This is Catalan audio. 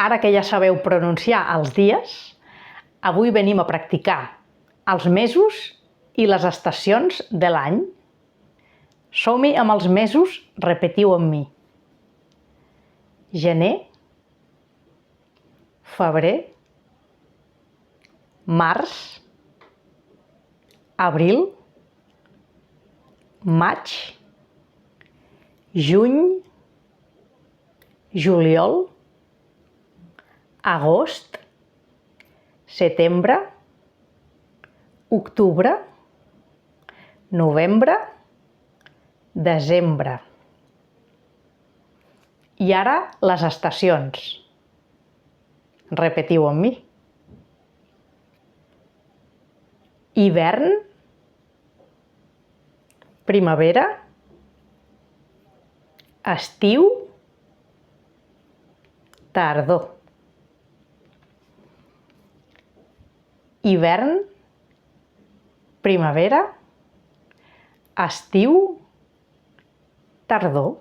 Ara que ja sabeu pronunciar els dies, avui venim a practicar els mesos i les estacions de l'any. Som-hi amb els mesos, repetiu amb mi. Gener, febrer, març, abril, maig, juny, juliol, agost, setembre, octubre, novembre, desembre. I ara les estacions. Repetiu amb mi. Hivern, primavera, estiu, tardor. Hivern, primavera, estiu, tardor.